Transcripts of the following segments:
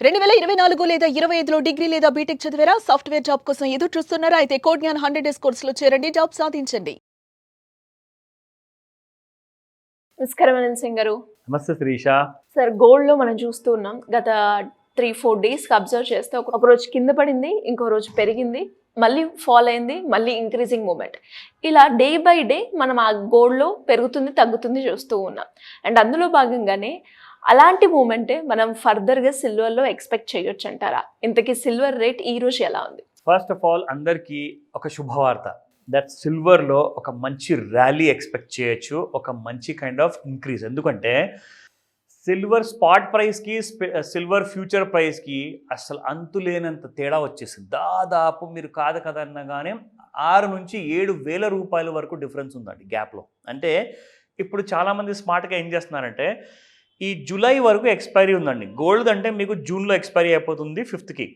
2024 లేదా 25లో డిగ్రీ లేదా బీటెక్ చదివారా? సాఫ్ట్‌వేర్ జాబ్ కోసం ఎదురు చూస్తున్నారా? అయితే కోడ్ జ్ఞాన్ 100 డేస్ కోర్సులో చేరండి. జాబ్ సాధించండి. నమస్కారం అనంత్ సింగ్ గారు. నమస్తే శిరీష. సార్ గోల్డ్‌లో మనం చూస్తూ ఉన్నాం. గత 3, 4 డేస్‌కి అబ్జర్వ్ చేస్తే ఒక రోజు కింద పడింది, ఇంకో రోజు పెరిగింది, మళ్ళీ ఫాల్ అయింది, మళ్ళీ ఇంక్రీజింగ్ మూవ్‌మెంట్. ఇలా డే బై డే మనం ఆ గోల్డ్‌లో పెరుగుతుంది, తగ్గుతుంది చూస్తూ ఉన్నాం. అండ్ అందులో భాగంగానే అలాంటి మూవ్‌మెంటే మనం ఫర్దర్‌గా సిల్వర్‌లో ఎక్స్‌పెక్ట్ చేయొచ్చంటారా? ఇంతకీ సిల్వర్ రేట్ ఈ రోజు ఎలా ఉంది? ఫస్ట్ ఆఫ్ ఆల్ అందరికీ ఒక శుభవార్త. దట్ సిల్వర్‌లో ఒక మంచి ర్యాలీ ఎక్స్‌పెక్ట్ చేయొచ్చు. ఒక మంచి కైండ్ ఆఫ్ ఇంక్రీజ్. ఎందుకంటే సిల్వర్ స్పాట్ ప్రైస్‌కి సిల్వర్ ఫ్యూచర్ ప్రైస్‌కి అసలు అంతులేనంత తేడా వచ్చేసింది. దాదాపు మీరు కాదు కదనగానే 6,000-7,000 వేల రూపాయల వరకు డిఫరెన్స్ ఉందండి గ్యాప్‌లో. అంటే ఇప్పుడు చాలామంది స్మార్ట్‌గా ఏం చేస్తున్నారంటే ఈ జూలై వరకు ఎక్స్‌పైరీ ఉందండి. గోల్డ్ అంటే మీకు జూన్‌లో ఎక్స్‌పైరీ అయిపోతుంది 5థ్‌కి.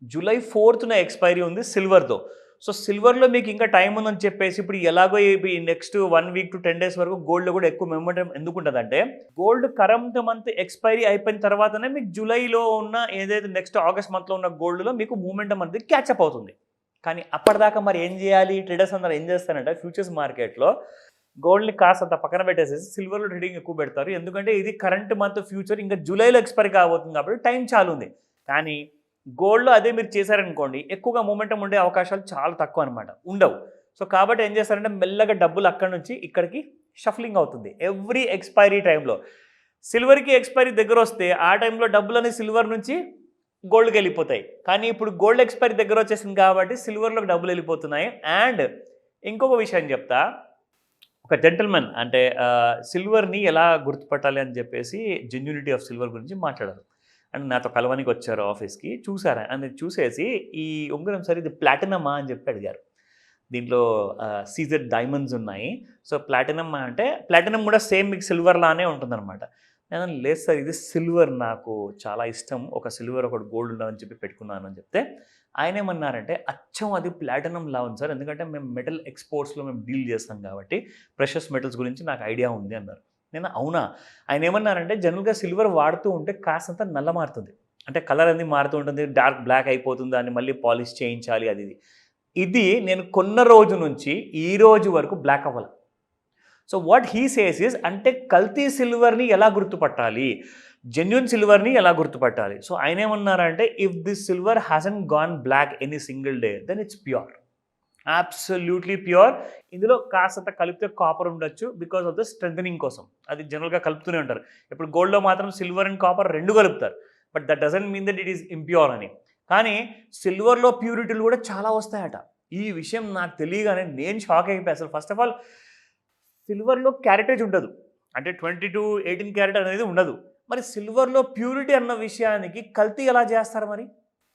జూలై 4థ్‌న ఎక్స్‌పైరీ ఉంది సిల్వర్‌తో. సో సిల్వర్‌లో మీకు ఇంకా టైం ఉందని చెప్పేసి ఇప్పుడు ఎలాగో ఈ నెక్స్ట్ 1 వీక్ టు 10 డేస్ వరకు గోల్డ్‌లో కూడా ఎక్కువ మొమెంటం ఎందుకుంటదంటే గోల్డ్ కరెంట్ మంత్ ఎక్స్‌పైరీ అయిపోయిన తర్వాతనే మీకు జూలైలో ఉన్న ఏదైతే నెక్స్ట్ ఆగస్ట్ మంత్‌లో ఉన్న గోల్డ్‌లో మీకు మొమెంటం అనేది క్యాచ్ అప్ అవుతుంది. కానీ అప్పటిదాకా మరి ఏం చేయాలి? ట్రేడర్స్ అందరూ ఏం చేస్తారంటే ఫ్యూచర్స్ మార్కెట్‌లో గోల్డ్‌ని కాస్తంత పక్కన పెట్టేసేసి సిల్వర్‌లో ట్రేడింగ్ ఎక్కువ పెడతారు. ఎందుకంటే ఇది కరెంట్ మంత్ ఫ్యూచర్ ఇంకా జూలైలో ఎక్స్‌పైరీ కాబోతుంది కాబట్టి టైం చాలా ఉంది. కానీ గోల్డ్‌లో అదే మీరు చేశారనుకోండి ఎక్కువగా మొమెంటం ఉండే అవకాశాలు చాలా తక్కువ అనమాట. ఉండవు. సో కాబట్టి ఏం చేస్తారంటే మెల్లగా డబ్బులు అక్కడి నుంచి ఇక్కడికి షఫ్లింగ్ అవుతుంది. ఎవ్రీ ఎక్స్‌పైరీ టైంలో. సిల్వర్‌కి ఎక్స్‌పైరీ దగ్గరొస్తే ఆ టైంలో డబ్బులన్నీ సిల్వర్ నుంచి గోల్డ్‌కి వెళ్ళిపోతాయి. కానీ ఇప్పుడు గోల్డ్ ఎక్స్‌పైరీ దగ్గర వచ్చేసింది కాబట్టి సిల్వర్‌లోకి డబ్బులు వెళ్ళిపోతున్నాయి. అండ్ ఇంకొక విషయం చెప్తా. ఒక జెంటిల్‌మెన్ అంటే సిల్వర్‌ని ఎలా గుర్తుపట్టాలి అని చెప్పేసి జెన్యూనిటీ ఆఫ్ సిల్వర్ గురించి మాట్లాడారు. అండ్ నాతో కలవనికి వచ్చారు ఆఫీస్‌కి. చూసారా అని చూసేసి ఈ ఉంగరం సార్ ఇది ప్లాటినమా అని చెప్పి అడిగారు. దీంట్లో సీజెడ్ డైమండ్స్ ఉన్నాయి. సో ప్లాటినమ్ అంటే ప్లాటినం కూడా సేమ్ మీకు సిల్వర్ లానే ఉంటుందన్నమాట. నేను లేదు సార్ ఇది సిల్వర్ నాకు చాలా ఇష్టం. ఒక సిల్వర్ ఒకటి గోల్డ్ ఉండాలని చెప్పి పెట్టుకున్నాను అని చెప్తే ఆయనేమన్నారంటే అచ్చం అది ప్లాటినంలా ఉంది సార్. ఎందుకంటే మేము మెటల్ ఎక్స్‌పోర్ట్స్‌లో మేము డీల్ చేస్తాం కాబట్టి ప్రెషస్ మెటల్స్ గురించి నాకు ఐడియా ఉంది అన్నారు. నేను అవునా? ఆయన ఏమన్నారంటే జనరల్‌గా సిల్వర్ వాడుతూ ఉంటే కాస్తంత నల్ల మారుతుంది. అంటే కలర్ అనేది మారుతూ ఉంటుంది. డార్క్ బ్లాక్ అయిపోతుంది. దాన్ని మళ్ళీ పాలిష్ చేయించాలి అది ఇది. ఇది నేను కొన్న రోజు నుంచి ఈ రోజు వరకు బ్లాక్ అవ్వల. So what he says is అంటే కల్తీ సిల్వర్‌ని ఎలా గుర్తుపట్టాలి? జెన్యూన్ సిల్వర్‌ని ఎలా గుర్తుపట్టాలి? సో ఆయనేమన్నారంటే if this silver hasn't gone black any single day then it's pure. Absolutely pure. ఇందులో కాస్తంత కలిపితే కాపర్ ఉండొచ్చు బికాస్ ఆఫ్ ద స్ట్రెంథెనింగ్ కోసం. అది జనరల్‌గా కలుపుతూనే ఉంటారు. ఇప్పుడు గోల్డ్‌లో మాత్రం సిల్వర్ అండ్ కాపర్ 2 కలుపుతారు. But that doesn't mean that it is impure అని. కానీ సిల్వర్‌లో ప్యూరిటీలు కూడా చాలా వస్తాయట. ఈ విషయం నాకు తెలియగానే నేను షాక్ అయిపోయా. అసలు ఫస్ట్ ఆఫ్ ఆల్ సిల్వర్‌లో క్యారెటేజ్ ఉండదు. అంటే 20-18 క్యారెట్ అనేది ఉండదు. మరి సిల్వర్‌లో ప్యూరిటీ అన్న విషయానికి కల్తీ ఎలా చేస్తారు మరి?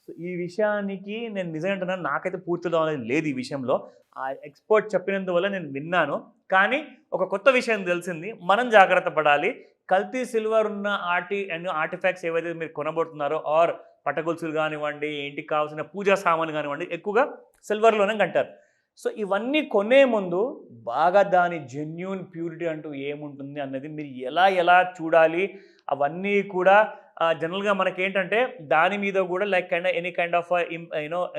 సో ఈ విషయానికి నేను నిజంగా అంటున్నాను నాకైతే పూర్తి నాలెడ్జ్ లేదు ఈ విషయంలో. ఆ ఎక్స్‌పర్ట్ చెప్పినందువల్ల నేను విన్నాను. కానీ ఒక కొత్త విషయం తెలిసింది. మనం జాగ్రత్త పడాలి. కల్తీ సిల్వర్ ఉన్న ఆర్టిఫాక్ట్స్ ఏవైతే మీరు కొనబోతున్నారో ఆర్ పటగొలుసులు కానివ్వండి, ఇంటికి కావాల్సిన పూజా సామాన్లు కానివ్వండి, ఎక్కువగా సిల్వర్‌లోనే కొంటారు. సో ఇవన్నీ కొనే ముందు బాగా దాని జెన్యూన్ ప్యూరిటీ అంటూ ఏముంటుంది అన్నది మీరు ఎలా చూడాలి అవన్నీ కూడా జనరల్‌గా మనకేంటంటే దాని మీద కూడా like any kind of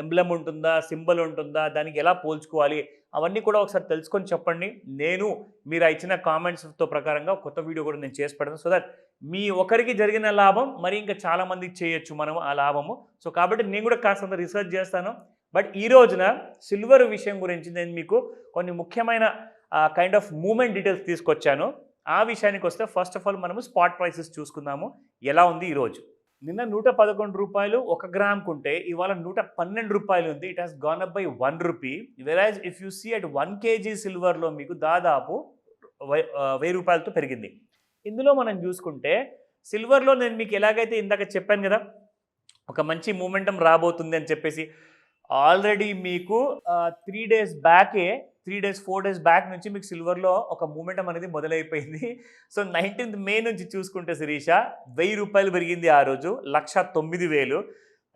emblem ఉంటుందా? సింబల్ ఉంటుందా? దానికి ఎలా పోల్చుకోవాలి? అవన్నీ కూడా ఒకసారి తెలుసుకొని చెప్పండి. నేను మీరు ఇచ్చిన కామెంట్స్‌తో ప్రకారంగా కొత్త వీడియో కూడా నేను చేసి పెడతాను. సో దట్ మీ ఒకరికి జరిగిన లాభం మరి ఇంకా చాలా మందికి చేయొచ్చు మనం ఆ లాభము. సో కాబట్టి నేను కూడా కాస్తంత రిసర్చ్ చేస్తాను. బట్ ఈ రోజున సిల్వర్ విషయం గురించి నేను మీకు కొన్ని ముఖ్యమైన కైండ్ ఆఫ్ మూవ్‌మెంట్ డీటెయిల్స్ తీసుకొచ్చాను. ఆ విషయానికి వస్తే ఫస్ట్ ఆఫ్ ఆల్ మనము స్పాట్ ప్రైసెస్ చూసుకుందాము. ఎలా ఉంది ఈరోజు? నిన్న రూ. 111 1 గ్రామ్‌కుంటే ఇవాళ రూ. 112 ఉంది. It has gone up by రూ. 1. Average if you see at 1 KG సిల్వర్‌లో మీకు దాదాపు రూ. 1000తో పెరిగింది. ఇందులో మనం చూసుకుంటే సిల్వర్‌లో నేను మీకు ఎలాగైతే ఇందాక చెప్పాను కదా! ఒక మంచి మూమెంటం రాబోతుంది అని చెప్పేసి ఆల్రెడీ మీకు 3 డేస్ బ్యాకే 3 డేస్ 4 డేస్ బ్యాక్ నుంచి మీకు సిల్వర్‌లో ఒక మూమెంటం అనేది మొదలైపోయింది. సో 19థ్ మే నుంచి చూసుకుంటే శిరీష రూ. 1000 పెరిగింది ఆ రోజు. 1,09,000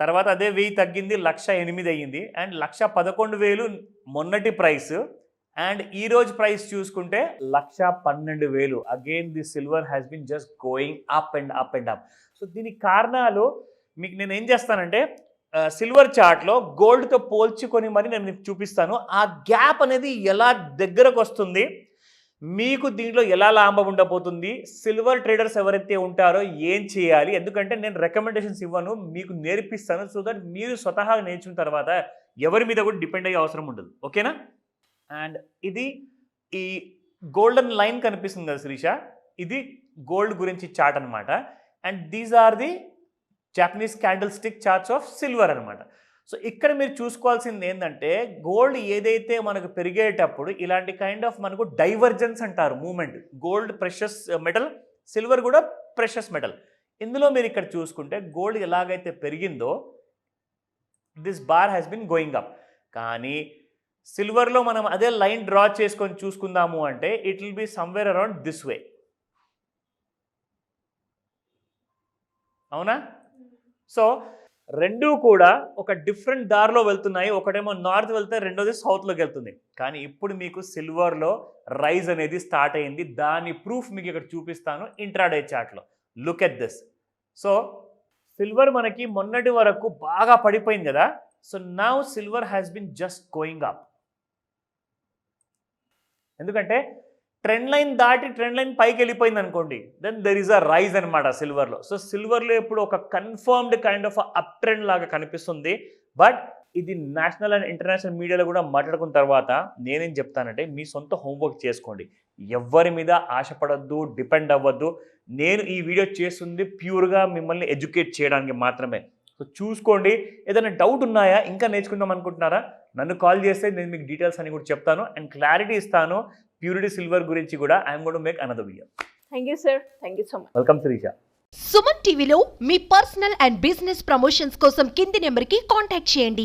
తర్వాత అదే 1000 తగ్గింది 1,08,000 అయ్యింది. అండ్ 1,11,000 మొన్నటి ప్రైస్. అండ్ ఈ రోజు ప్రైస్ చూసుకుంటే 1,12,000. Again the silver has been just going up and up and up. So దీనికి కారణాలు మీకు నేను ఏం చేస్తానంటే సిల్వర్ చార్ట్లో గోల్డ్తో పోల్చుకొని మరి నేను మీకు చూపిస్తాను ఆ గ్యాప్ అనేది ఎలా దగ్గరకు వస్తుంది, మీకు దీంట్లో ఎలా లాభం ఉండబోతుంది, సిల్వర్ ట్రేడర్స్ ఎవరైతే ఉంటారో ఏం చేయాలి. ఎందుకంటే నేను రికమెండేషన్స్ ఇవ్వను, మీకు నేర్పిస్తాను. సో దట్ మీరు స్వతహాగా నేర్చుకున్న తర్వాత ఎవరి మీద కూడా డిపెండ్ అయ్యే అవసరం ఉండదు. ఓకేనా? అండ్ ఇది ఈ గోల్డెన్ లైన్ కనిపిస్తుంది కదా శిరీష, ఇది గోల్డ్ గురించి చార్ట్ అనమాట. And these are the Japanese candlestick charts of silver అనమాట. సో ఇక్కడ మీరు చూసుకోవాల్సింది ఏంటంటే గోల్డ్ ఏదైతే మనకు పెరిగేటప్పుడు ఇలాంటి కైండ్ ఆఫ్ మనకు డైవర్జెన్స్ అంటారు moment. Gold precious metal, silver కూడా ప్రెషస్ మెటల్. ఇందులో మీరు ఇక్కడ చూసుకుంటే గోల్డ్ ఎలాగైతే పెరిగిందో this bar has been going up. కానీ సిల్వర్లో మనం అదే లైన్ డ్రా చేసుకొని చూసుకుందాము అంటే it will be somewhere around this way. అవునా? సో రెండూ కూడా ఒక డిఫరెంట్ దారిలో వెళ్తున్నాయి. ఒకటేమో నార్త్ వెళ్తే రెండోది సౌత్లోకి వెళ్తుంది. కానీ ఇప్పుడు మీకు సిల్వర్లో రైజ్ అనేది స్టార్ట్ అయింది. దాని ప్రూఫ్ మీకు ఇక్కడ చూపిస్తాను ఇంట్రాడే చార్ట్లో. Look at this. So silver మనకి మొన్నటి వరకు బాగా పడిపోయింది కదా. So now silver has been just going up. ఎందుకంటే ట్రెండ్ లైన్ దాటి ట్రెండ్ లైన్ పైకి వెళ్ళిపోయింది అనుకోండి, then there is a rise అనమాట సిల్వర్లో. సో సిల్వర్లో ఇప్పుడు ఒక confirmed kind of uptrend లాగా కనిపిస్తుంది. బట్ ఇది నేషనల్ అండ్ ఇంటర్నేషనల్ మీడియాలో కూడా మాట్లాడుకున్న తర్వాత నేనేం చెప్తానంటే మీ సొంత హోంవర్క్ చేసుకోండి. ఎవరి మీద ఆశపడద్దు, డిపెండ్ అవ్వద్దు. నేను ఈ వీడియో చేస్తుంది ప్యూర్గా మిమ్మల్ని ఎడ్యుకేట్ చేయడానికి మాత్రమే. సో చూసుకోండి. ఏదైనా డౌట్ ఉన్నాయా, ఇంకా నేర్చుకుందాం అనుకుంటున్నారా, నన్ను కాల్ చేస్తే నేను మీకు డీటెయిల్స్ అని కూడా చెప్తాను అండ్ క్లారిటీ ఇస్తాను. ప్యూరిటీ సిల్వర్ గురించి కూడా I'm going to make another video. Thank you sir, thank you so much. Welcome Shirisha. Suman టీవీలో మీ పర్సనల్ అండ్ బిజినెస్ ప్రమోషన్స్ కోసం కింది నెంబర్కి కాంటాక్ట్ చేయండి.